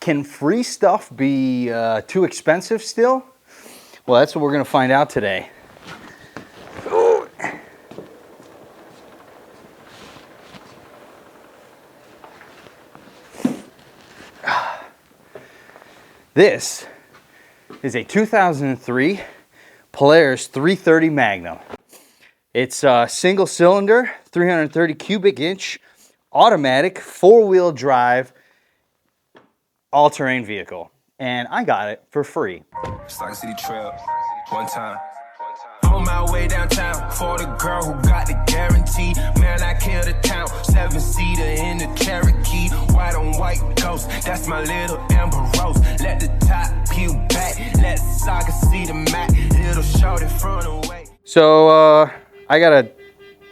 Can free stuff be too expensive still? Well, that's what we're going to find out today. Ooh. This is a 2003 Polaris 330 Magnum. It's a single cylinder, 330 cubic inch, automatic, four-wheel drive, all-terrain vehicle. And I got it for free. Stock City Trail, one time. On my way downtown for the girl who got the guarantee. Man, I killed the town. 7-seater in the Cherokee. White on white ghost. That's my little Amber Rose. Let the top peel back. Let soccer see the mat. Little short in front away. So I got a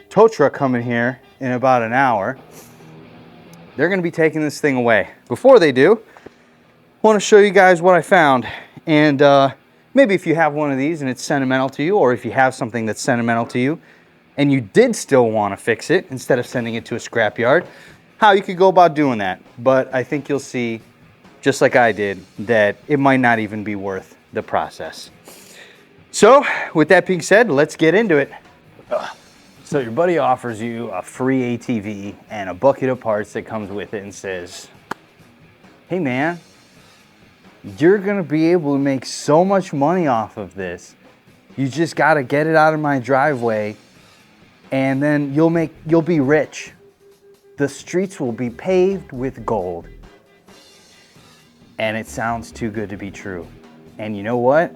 tow truck coming here in about an hour. They're going to be taking this thing away. Before they do, I want to show you guys what I found. And maybe if you have one of these and it's sentimental to you, or if you have something that's sentimental to you and you did still want to fix it instead of sending it to a scrapyard, how you could go about doing that. But I think you'll see, just like I did, that it might not even be worth the process. So with that being said, let's get into it. So your buddy offers you a free ATV and a bucket of parts that comes with it and says, hey man, you're gonna be able to make so much money off of this. You just gotta get it out of my driveway and then you'll be rich. The streets will be paved with gold. And it sounds too good to be true. And you know what?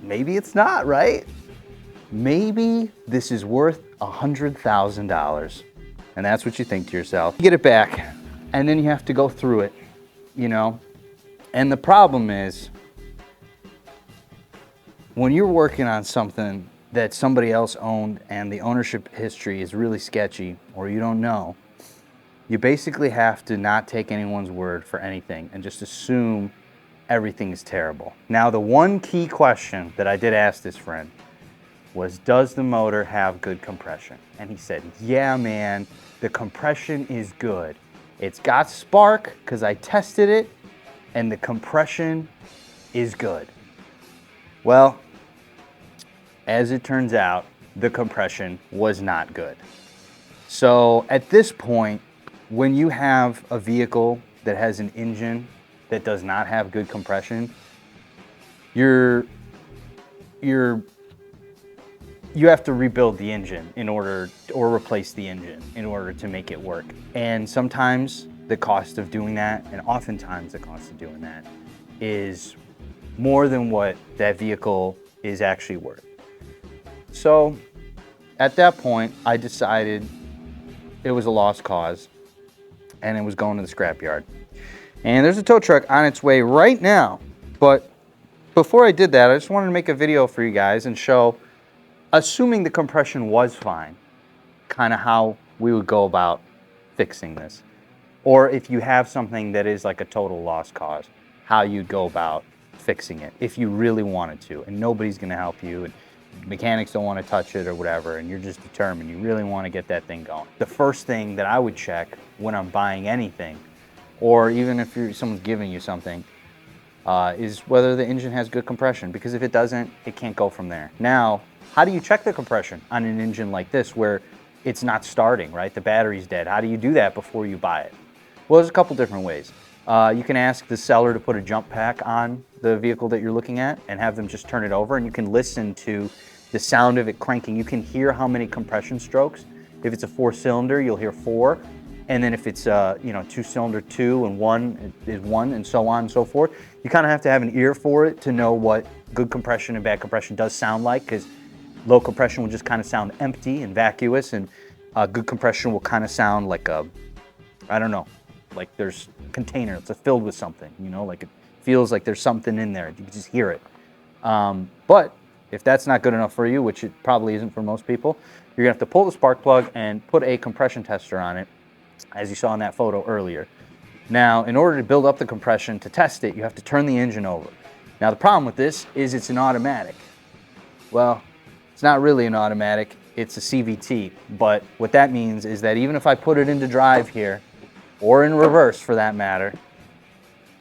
Maybe it's not, right? Maybe this is worth $100,000. And that's what you think to yourself. You get it back. And then you have to go through it, you know? And the problem is, when you're working on something that somebody else owned and the ownership history is really sketchy, or you don't know, you basically have to not take anyone's word for anything and just assume everything is terrible. Now, the one key question that I did ask this friend was, does the motor have good compression? And he said, yeah, man, the compression is good. It's got spark because I tested it and the compression is good. Well, as it turns out, the compression was not good. So at this point, when you have a vehicle that has an engine that does not have good compression, you have to rebuild the engine or replace the engine in order to make it work. And sometimes the cost of doing that, and oftentimes the cost of doing that, is more than what that vehicle is actually worth. So at that point, I decided it was a lost cause and it was going to the scrapyard. And there's a tow truck on its way right now. But before I did that, I just wanted to make a video for you guys and show, assuming the compression was fine, kind of how we would go about fixing this. Or if you have something that is like a total lost cause, how you'd go about fixing it if you really wanted to, and nobody's gonna help you, and mechanics don't want to touch it or whatever, and you're just determined, you really want to get that thing going. The first thing that I would check when I'm buying anything, or even if someone's giving you something, is whether the engine has good compression, because if it doesn't, it can't go from there. Now, how do you check the compression on an engine like this where it's not starting, right? The battery's dead. How do you do that before you buy it? Well, there's a couple different ways. You can ask the seller to put a jump pack on the vehicle that you're looking at and have them just turn it over, and you can listen to the sound of it cranking. You can hear how many compression strokes. If it's a 4-cylinder, you'll hear 4. And then if it's 2-cylinder, 2, and 1 is 1, and so on and so forth. You kind of have to have an ear for it to know what good compression and bad compression does sound like, because low compression will just kind of sound empty and vacuous, and good compression will kind of sound like like there's a container that's filled with something, like it feels like there's something in there. You can just hear it. But if that's not good enough for you, which it probably isn't for most people, you're gonna have to pull the spark plug and put a compression tester on it, as you saw in that photo earlier. Now, in order to build up the compression to test it, you have to turn the engine over. Now, the problem with this is it's an automatic. Well, it's not really an automatic, it's a CVT. But what that means is that even if I put it into drive here or in reverse for that matter,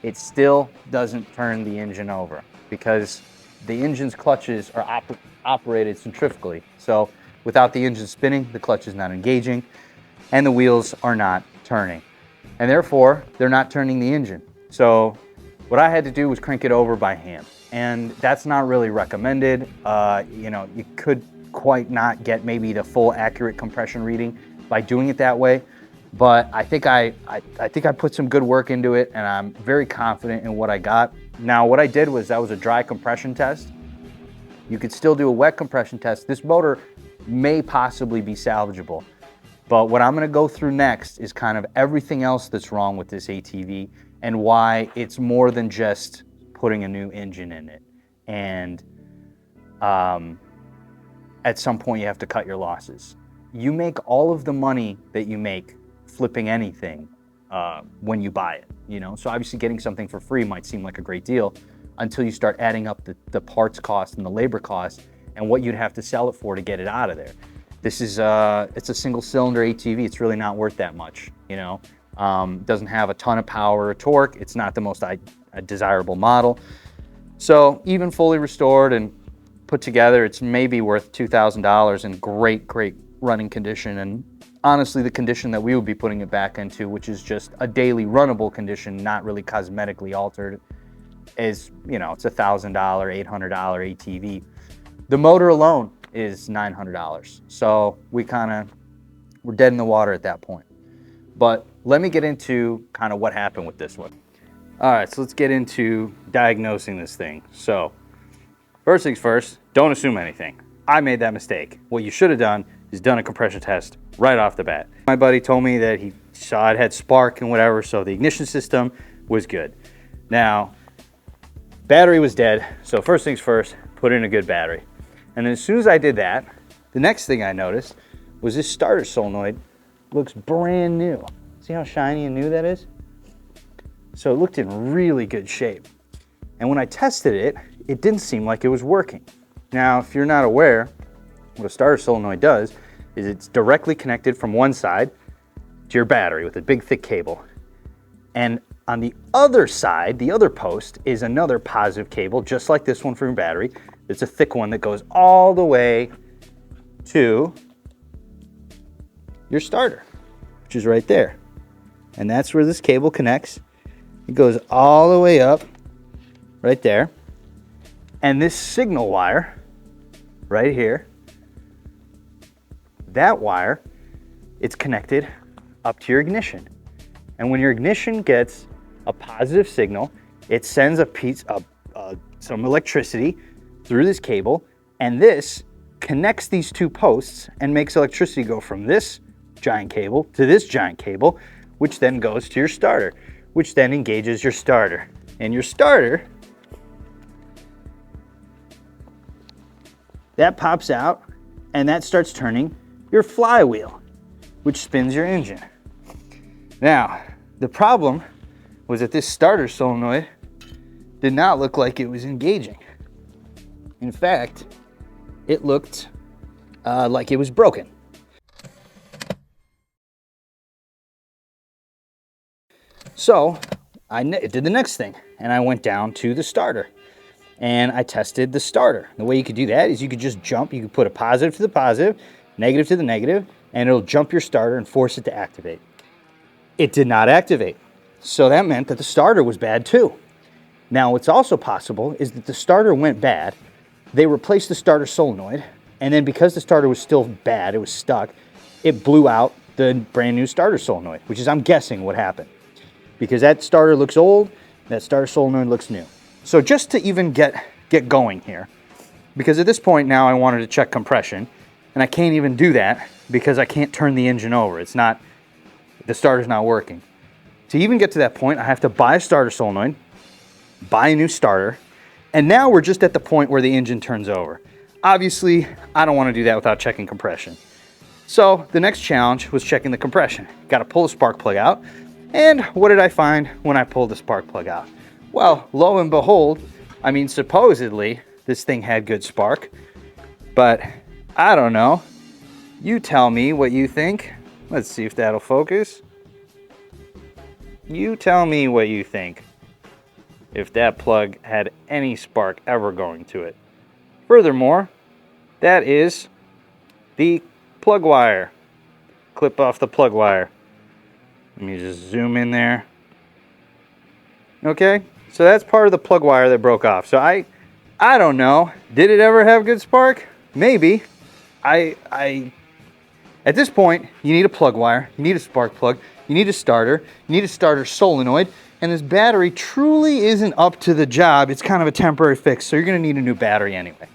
it still doesn't turn the engine over because the engine's clutches are operated centrifugally. So without the engine spinning, the clutch is not engaging and the wheels are not turning. And therefore, they're not turning the engine. So what I had to do was crank it over by hand. And that's not really recommended. You know, you could quite not get maybe the full accurate compression reading by doing it that way. But I think I put some good work into it, and I'm very confident in what I got. Now, what I did was that was a dry compression test. You could still do a wet compression test. This motor may possibly be salvageable. But what I'm gonna go through next is kind of everything else that's wrong with this ATV and why it's more than just putting a new engine in it. And at some point you have to cut your losses. You make all of the money that you make flipping anything when you buy it, you know? So obviously getting something for free might seem like a great deal until you start adding up the parts cost and the labor cost and what you'd have to sell it for to get it out of there. This is it's a single cylinder ATV. It's really not worth that much, you know? Doesn't have a ton of power or torque. It's not the most desirable model. So even fully restored and put together, it's maybe worth $2,000 in great running condition. And honestly, the condition that we would be putting it back into, which is just a daily runnable condition, not really cosmetically altered, is, you know, it's $1,000, $800 ATV. The motor alone is $900. So we're dead in the water at that point. But let me get into kind of what happened with this one. All right, so let's get into diagnosing this thing. So first things first, don't assume anything. I made that mistake. What you should have done is done a compression test right off the bat. My buddy told me that he saw it had spark and whatever, so the ignition system was good. Now, battery was dead, so first things first, put in a good battery. And then as soon as I did that, the next thing I noticed was this starter solenoid looks brand new. See how shiny and new that is? So it looked in really good shape. And when I tested it, it didn't seem like it was working. Now, if you're not aware, what a starter solenoid does is it's directly connected from one side to your battery with a big thick cable. And on the other side, the other post, is another positive cable, just like this one for your battery. It's a thick one that goes all the way to your starter, which is right there. And that's where this cable connects. It goes all the way up right there. And this signal wire right here, that wire, it's connected up to your ignition. And when your ignition gets a positive signal, it sends some electricity through this cable, and this connects these two posts and makes electricity go from this giant cable to this giant cable, which then goes to your starter, which then engages your starter. And your starter, that pops out and that starts turning your flywheel, which spins your engine. Now, the problem was that this starter solenoid did not look like it was engaging. In fact, it looked like it was broken. So I did the next thing, and I went down to the starter and I tested the starter. The way you could do that is you could just jump. You could put a positive to the positive, negative to the negative, and it'll jump your starter and force it to activate. It did not activate. So that meant that the starter was bad too. Now, what's also possible is that the starter went bad. They replaced the starter solenoid, and then because the starter was still bad, it was stuck, it blew out the brand new starter solenoid, which is, I'm guessing, what happened. Because that starter looks old, that starter solenoid looks new. So just to even get going here, because at this point now I wanted to check compression, and I can't even do that because I can't turn the engine over. It's not, the starter's not working. To even get to that point, I have to buy a starter solenoid, buy a new starter, and now we're just at the point where the engine turns over. Obviously, I don't want to do that without checking compression. So the next challenge was checking the compression. Got to pull the spark plug out. And what did I find when I pulled the spark plug out? Well, lo and behold, I mean, supposedly this thing had good spark, but I don't know. You tell me what you think. Let's see if that'll focus. You tell me what you think if that plug had any spark ever going to it. Furthermore, that is the plug wire. Clip off the plug wire. Let me just zoom in there. Okay, so that's part of the plug wire that broke off. So I don't know. Did it ever have good spark? Maybe. At this point, you need a plug wire, you need a spark plug, you need a starter, you need a starter solenoid, and this battery truly isn't up to the job. It's kind of a temporary fix, so you're gonna need a new battery anyway.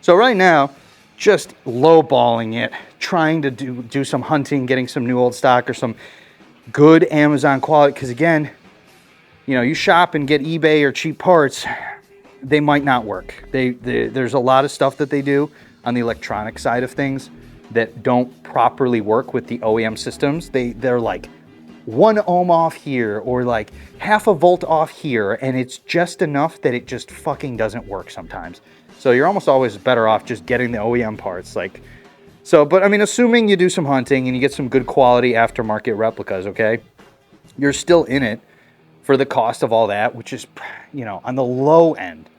So right now, just lowballing it, trying to do some hunting, getting some new old stock or some good Amazon quality, because again, you know, you shop and get eBay or cheap parts, they might not work. There's a lot of stuff that they do on the electronic side of things that don't properly work with the OEM systems. They're like 1 ohm off here or like half a volt off here, and it's just enough that it just fucking doesn't work sometimes. So you're almost always better off just getting the OEM parts. But I mean, assuming you do some hunting and you get some good quality aftermarket replicas, okay, you're still in it for the cost of all that, which is, you know, on the low end,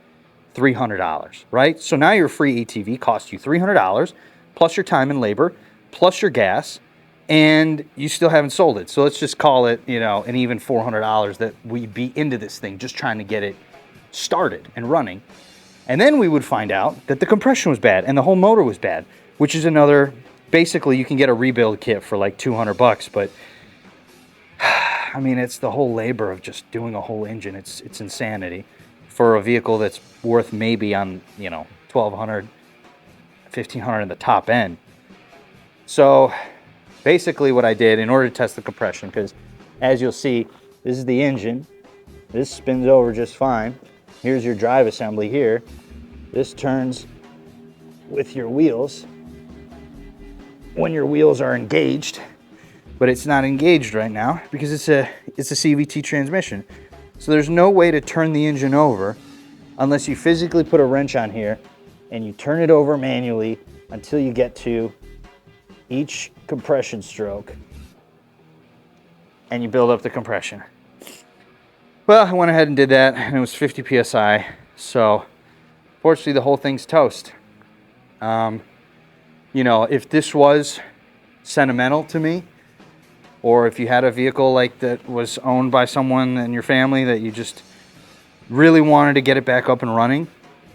$300, right? So now your free ATV costs you $300 plus your time and labor plus your gas, and you still haven't sold it. So let's just call it, you know, an even $400 that we'd be into this thing just trying to get it started and running. And then we would find out that the compression was bad and the whole motor was bad, which is another, basically you can get a rebuild kit for like $200, but I mean, it's the whole labor of just doing a whole engine. It's insanity for a vehicle that's worth maybe on, you know, $1,200, $1,500 in the top end. So basically what I did in order to test the compression, because as you'll see, this is the engine. This spins over just fine. Here's your drive assembly here. This turns with your wheels when your wheels are engaged, but it's not engaged right now because it's a CVT transmission. So there's no way to turn the engine over unless you physically put a wrench on here and you turn it over manually until you get to each compression stroke and you build up the compression. Well, I went ahead and did that, and it was 50 PSI. So fortunately, the whole thing's toast. You know, if this was sentimental to me, or if you had a vehicle like that was owned by someone in your family that you just really wanted to get it back up and running,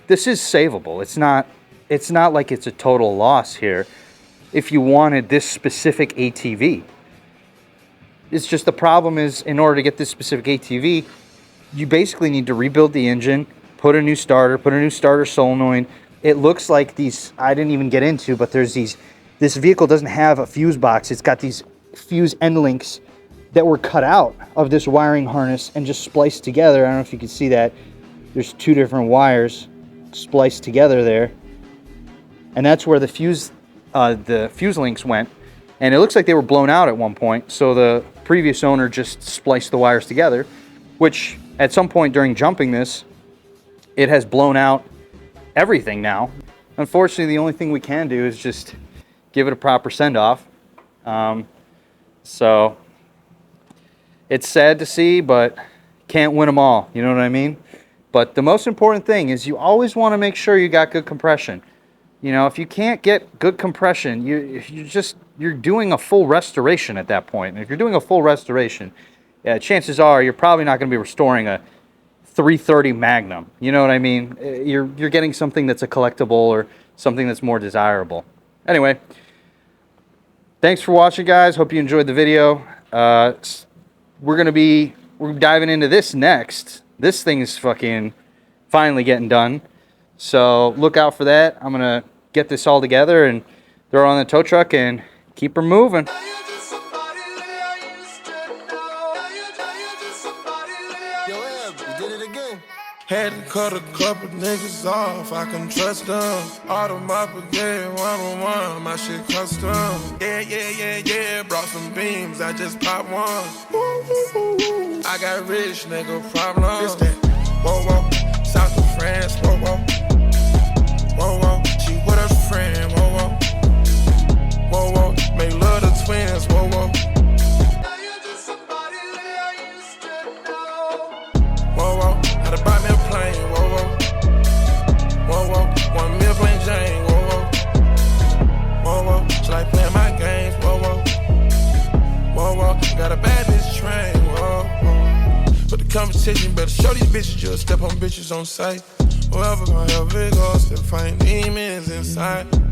this is savable. It's not like it's a total loss here if you wanted this specific ATV. It's just the problem is, in order to get this specific ATV, you basically need to rebuild the engine, put a new starter solenoid. It looks like these, I didn't even get into, but there's these, this vehicle doesn't have a fuse box. It's got these fuse end links that were cut out of this wiring harness and just spliced together. I don't know if you can see that. There's 2 different wires spliced together there. And that's where the fuse links went. And it looks like they were blown out at one point. So the previous owner just spliced the wires together, which at some point during jumping this, it has blown out everything now. Unfortunately, the only thing we can do is just give it a proper send-off. So it's sad to see, but can't win them all. You know what I mean? But the most important thing is you always want to make sure you got good compression. You know, if you can't get good compression, you're doing a full restoration at that point. And if you're doing a full restoration, chances are you're probably not going to be restoring a 330 Magnum. You know what I mean? You're getting something that's a collectible or something that's more desirable. Anyway, thanks for watching, guys. Hope you enjoyed the video. We're diving into this next. This thing is fucking finally getting done. So look out for that. I'm gonna get this all together and throw it on the tow truck and keep her moving. Had to cut a couple niggas off, I can trust them. Automobile, yeah, 1-on-1, my shit custom. Yeah, brought some beams, I just popped one. I got rich nigga problems. Whoa, south of France, whoa. She with her friend, whoa. Make love to twins, whoa. chasing, better show these bitches, just step on bitches on sight. Whoever gon' help it go, still find demons inside.